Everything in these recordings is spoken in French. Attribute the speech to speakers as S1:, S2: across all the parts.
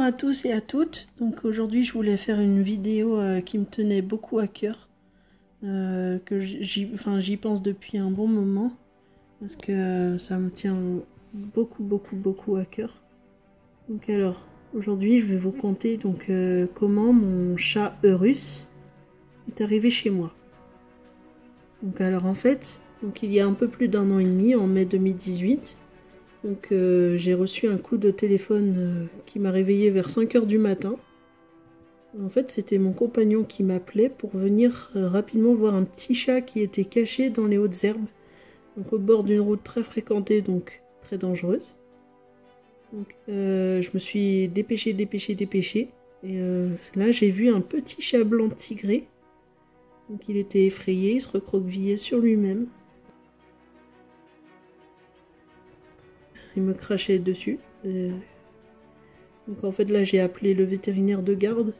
S1: à tous et à toutes. Donc aujourd'hui je voulais faire une vidéo qui me tenait beaucoup à cœur, que j'y pense depuis un bon moment parce que ça me tient beaucoup à cœur. Donc alors aujourd'hui je vais vous conter donc comment mon chat Eurus est arrivé chez moi. Donc alors en fait, donc il y a un peu plus d'1 an et demi, en mai 2018. Donc j'ai reçu un coup de téléphone qui m'a réveillée vers 5 h du matin. En fait, c'était mon compagnon qui m'appelait pour venir rapidement voir un petit chat qui était caché dans les hautes herbes, donc au bord d'une route très fréquentée, donc très dangereuse. Donc je me suis dépêchée. Et là, j'ai vu un petit chat blanc tigré. Donc il était effrayé, il se recroquevillait sur lui-même. Il me crachait dessus. Donc en fait là j'ai appelé le vétérinaire de garde.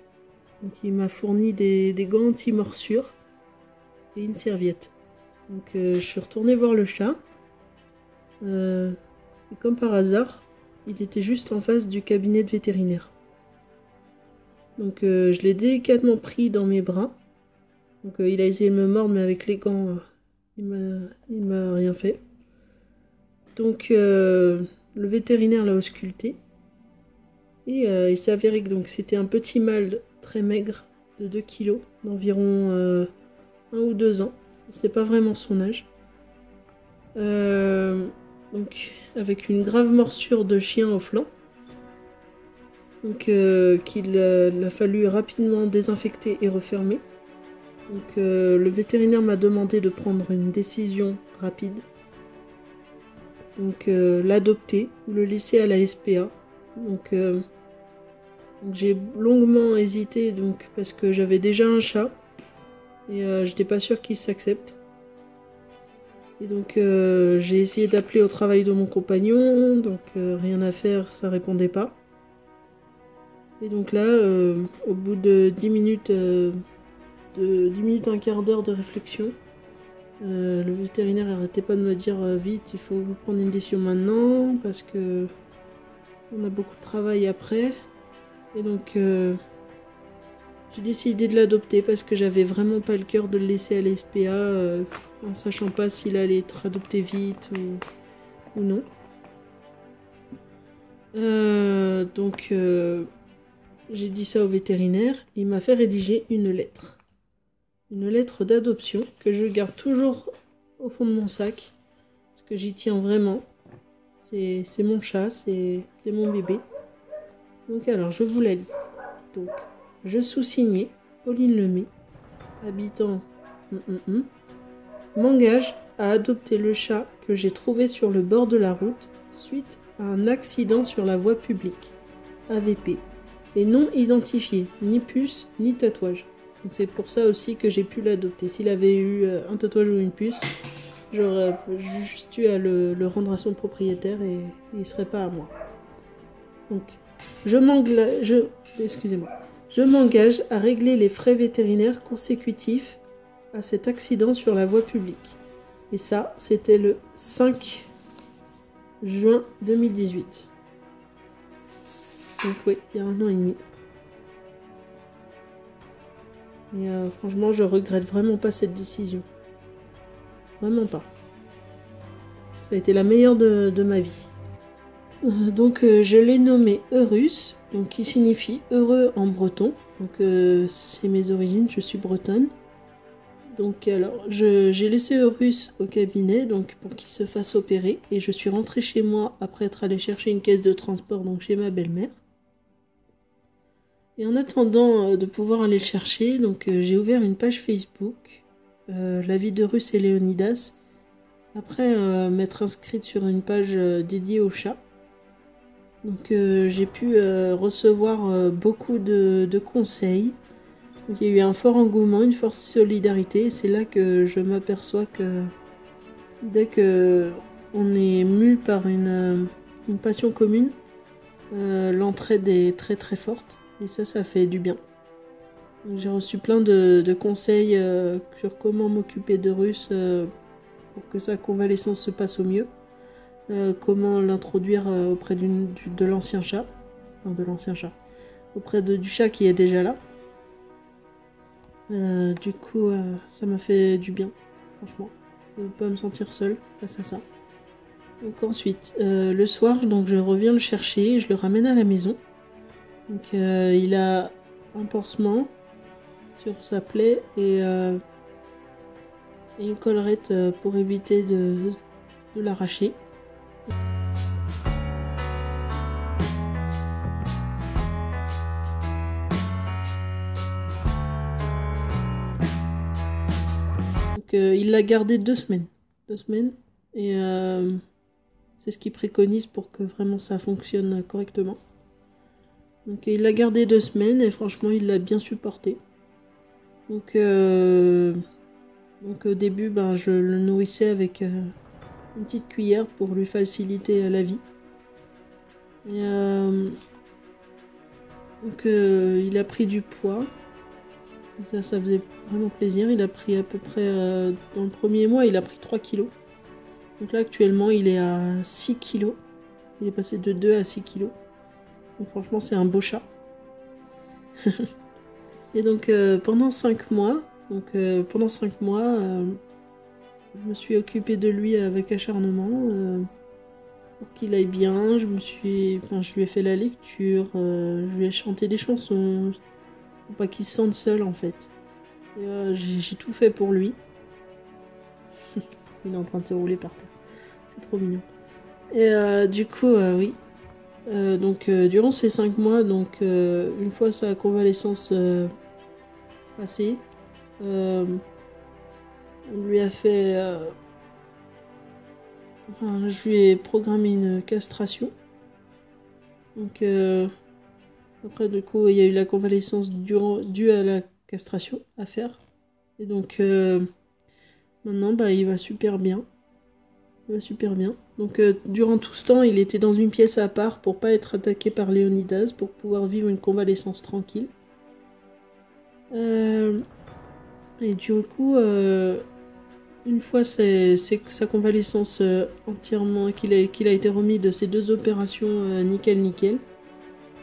S1: Donc il m'a fourni des gants anti-morsure et une serviette. Donc je suis retournée voir le chat. Et comme par hasard, il était juste en face du cabinet de vétérinaire. Donc je l'ai délicatement pris dans mes bras. Donc il a essayé de me mordre, mais avec les gants, il m'a rien fait. Donc le vétérinaire l'a ausculté. Et il s'est avéré que c'était un petit mâle très maigre de 2 kg, d'environ 1 ou 2 ans. C'est pas vraiment son âge. Donc avec une grave morsure de chien au flanc. Donc qu'il a fallu rapidement désinfecter et refermer. Donc le vétérinaire m'a demandé de prendre une décision rapide. Donc l'adopter ou le laisser à la SPA. Donc j'ai longuement hésité parce que j'avais déjà un chat et j'étais pas sûre qu'il s'accepte. Et donc j'ai essayé d'appeler au travail de mon compagnon, donc rien à faire, ça répondait pas. Et donc là, au bout de 10 minutes, un quart d'heure de réflexion, le vétérinaire arrêtait pas de me dire vite, il faut vous prendre une décision maintenant parce que on a beaucoup de travail après. Et donc j'ai décidé de l'adopter parce que j'avais vraiment pas le cœur de le laisser à l'SPA en sachant pas s'il allait être adopté vite ou non. Donc j'ai dit ça au vétérinaire, il m'a fait rédiger une lettre. Une lettre d'adoption que je garde toujours au fond de mon sac parce que j'y tiens vraiment. C'est mon chat, c'est mon bébé. Donc alors je vous la lis. Donc je sous-signais Pauline Lemay, habitant m'engage à adopter le chat que j'ai trouvé sur le bord de la route suite à un accident sur la voie publique, AVP, et non identifié, ni puce, ni tatouage. Donc c'est pour ça aussi que j'ai pu l'adopter. S'il avait eu un tatouage ou une puce, j'aurais juste eu à le rendre à son propriétaire et il ne serait pas à moi. Donc je m'engage à régler les frais vétérinaires consécutifs à cet accident sur la voie publique. Et ça, c'était le 5 juin 2018. Donc oui, il y a 1 an et demi. Et franchement, je regrette vraiment pas cette décision. Vraiment pas. Ça a été la meilleure de ma vie. Donc je l'ai nommé Eurus, donc qui signifie heureux en breton. Donc c'est mes origines, je suis bretonne. Donc alors j'ai laissé Eurus au cabinet donc pour qu'il se fasse opérer et je suis rentrée chez moi après être allée chercher une caisse de transport donc chez ma belle-mère. Et en attendant de pouvoir aller le chercher, donc j'ai ouvert une page Facebook, La vie d'Eurus et Léonidas, après m'être inscrite sur une page dédiée au chat. Donc j'ai pu recevoir beaucoup de conseils. Donc, il y a eu un fort engouement, une forte solidarité. Et c'est là que je m'aperçois que dès que on est mu par une passion commune, l'entraide est très forte. Et ça fait du bien. J'ai reçu plein de conseils sur comment m'occuper d'Eurus pour que sa convalescence se passe au mieux. Comment l'introduire auprès de l'ancien chat. Non, de l'ancien chat. auprès du chat qui est déjà là. Du coup, ça m'a fait du bien, franchement, de ne pas me sentir seule face à ça. Donc ensuite, le soir, donc je reviens le chercher et je le ramène à la maison. Donc il a un pansement sur sa plaie et une collerette pour éviter de l'arracher. Donc il l'a gardé 2 semaines. 2 semaines. Et c'est ce qu'il préconise pour que vraiment ça fonctionne correctement. Donc il l'a gardé 2 semaines et franchement il l'a bien supporté. Donc au début je le nourrissais avec une petite cuillère pour lui faciliter la vie. Et donc il a pris du poids. Ça faisait vraiment plaisir. Il a pris à peu près dans le premier mois il a pris 3 kilos. Donc là actuellement il est à 6 kilos. Il est passé de 2 à 6 kilos. Donc franchement c'est un beau chat. Et donc pendant 5 mois, je me suis occupée de lui avec acharnement pour qu'il aille bien. Je lui ai fait la lecture, je lui ai chanté des chansons pour pas qu'il se sente seul en fait. Et j'ai tout fait pour lui. Il est en train de se rouler par terre. C'est trop mignon. Et du coup, oui. Donc durant ces 5 mois, donc une fois sa convalescence passée, on lui a fait je lui ai programmé une castration. Donc après du coup il y a eu la convalescence due à la castration à faire. Et donc maintenant il va super bien. Il va super bien. Donc durant tout ce temps il était dans une pièce à part pour pas être attaqué par Léonidas, pour pouvoir vivre une convalescence tranquille. Et du coup une fois sa convalescence entièrement, qu'il a été remis de ces 2 opérations nickel,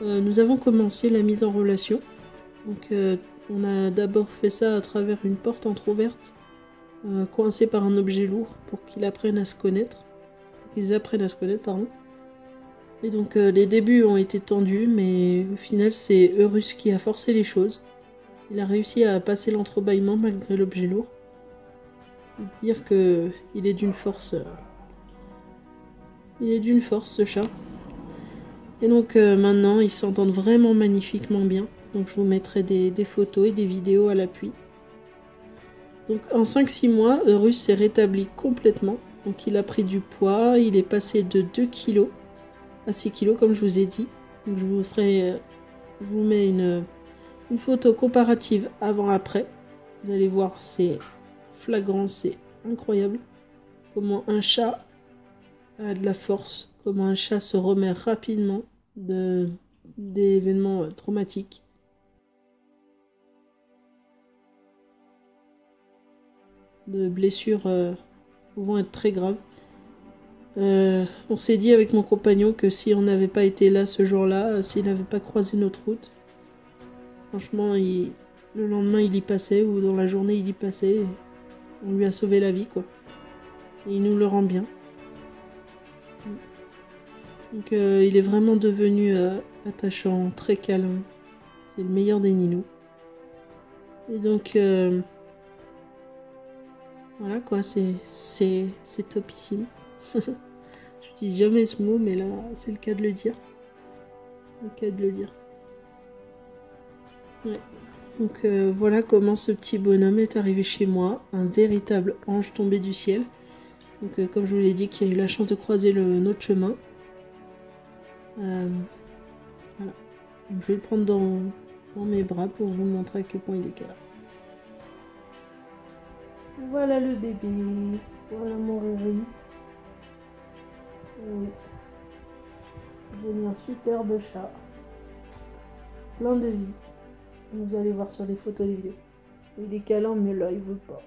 S1: nous avons commencé la mise en relation. Donc on a d'abord fait ça à travers une porte entrouverte, coincée par un objet lourd pour qu'ils apprennent à se connaître. Pardon. Et donc les débuts ont été tendus, mais au final c'est Eurus qui a forcé les choses. Il a réussi à passer l'entrebâillement malgré l'objet lourd. Dire que il est d'une force. Il est d'une force ce chat. Et donc maintenant ils s'entendent vraiment magnifiquement bien. Donc je vous mettrai des photos et des vidéos à l'appui. Donc en 5-6 mois, Eurus s'est rétabli complètement. Donc il a pris du poids, il est passé de 2 kg à 6 kg comme je vous ai dit. Donc je vous mets une photo comparative avant-après. Vous allez voir, c'est flagrant, c'est incroyable. Comment un chat a de la force, comment un chat se remet rapidement d'événements traumatiques. De blessures pouvant être très graves. On s'est dit avec mon compagnon que si on n'avait pas été là ce jour-là, s'il n'avait pas croisé notre route, franchement, le lendemain il y passait, ou dans la journée il y passait, et on lui a sauvé la vie, quoi. Et il nous le rend bien. Donc il est vraiment devenu attachant, très câlin. C'est le meilleur des ninous. Et donc voilà quoi, c'est topissime. Je dis jamais ce mot, mais là c'est le cas de le dire. Ouais. Donc voilà comment ce petit bonhomme est arrivé chez moi, un véritable ange tombé du ciel. Donc comme je vous l'ai dit, qui a eu la chance de croiser notre chemin. Voilà. Donc, je vais le prendre dans mes bras pour vous montrer à quel point il est câlin. Voilà le bébé. Voilà mon Régis. J'ai un superbe chat. Plein de vie. Vous allez voir sur les photos des vidéos. Il est câlin, mais là, il veut pas.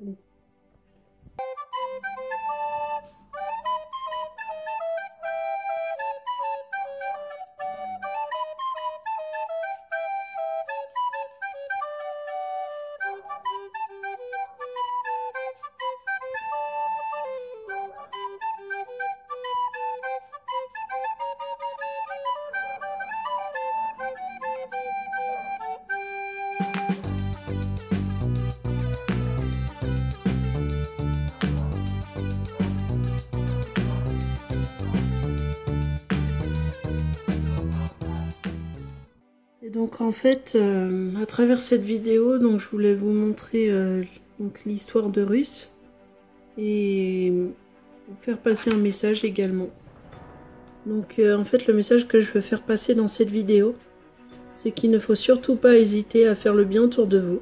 S1: Allez. Donc en fait, à travers cette vidéo, donc je voulais vous montrer donc l'histoire de Russe et vous faire passer un message également. Donc en fait, le message que je veux faire passer dans cette vidéo, c'est qu'il ne faut surtout pas hésiter à faire le bien autour de vous,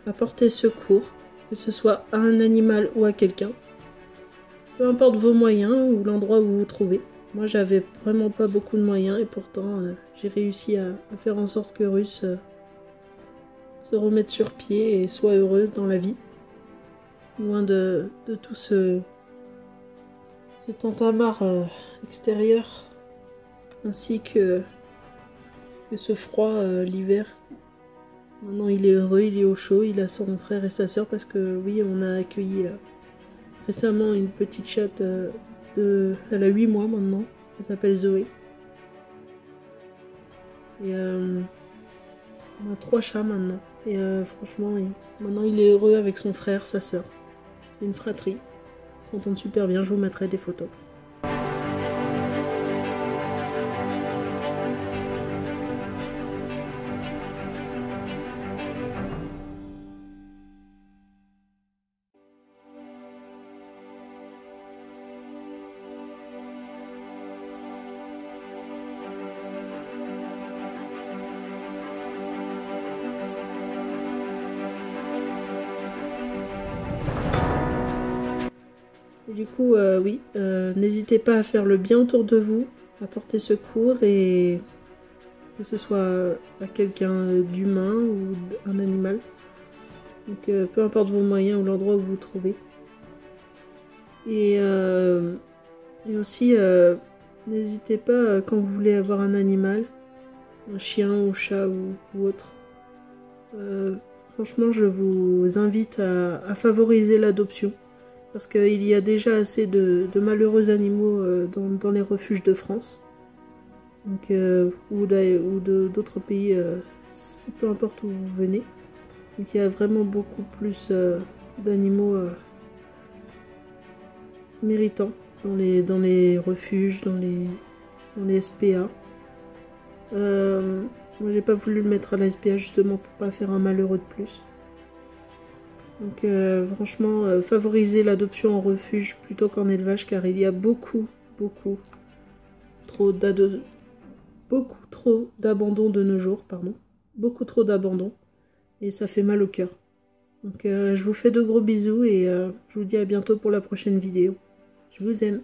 S1: à porter secours, que ce soit à un animal ou à quelqu'un. Peu importe vos moyens ou l'endroit où vous vous trouvez. Moi, j'avais vraiment pas beaucoup de moyens et pourtant, j'ai réussi à faire en sorte que Russe se remette sur pied et soit heureux dans la vie. Loin de tout ce tintamarre extérieur, ainsi que ce froid l'hiver. Maintenant, il est heureux, il est au chaud, il a son frère et sa soeur parce que oui, on a accueilli récemment une petite chatte elle a 8 mois maintenant, elle s'appelle Zoé. Et on a 3 chats maintenant. Et franchement, maintenant il est heureux avec son frère, sa soeur. C'est une fratrie. Ils s'entendent super bien, je vous mettrai des photos. Et du coup, oui, n'hésitez pas à faire le bien autour de vous, à porter secours et que ce soit à quelqu'un d'humain ou un animal. Donc peu importe vos moyens ou l'endroit où vous vous trouvez. Et aussi, n'hésitez pas quand vous voulez avoir un animal, un chien ou chat ou autre. Franchement, je vous invite à favoriser l'adoption. Parce qu'il y a déjà assez de malheureux animaux dans les refuges de France. Donc, ou d'autres pays, peu importe où vous venez. Donc il y a vraiment beaucoup plus d'animaux méritants dans les refuges, dans les SPA. Moi j'ai pas voulu le mettre à la SPA justement pour pas faire un malheureux de plus. Donc franchement, favoriser l'adoption en refuge plutôt qu'en élevage car il y a beaucoup trop d'abandon de nos jours, pardon. Beaucoup trop d'abandon et ça fait mal au cœur. Donc je vous fais de gros bisous et je vous dis à bientôt pour la prochaine vidéo. Je vous aime.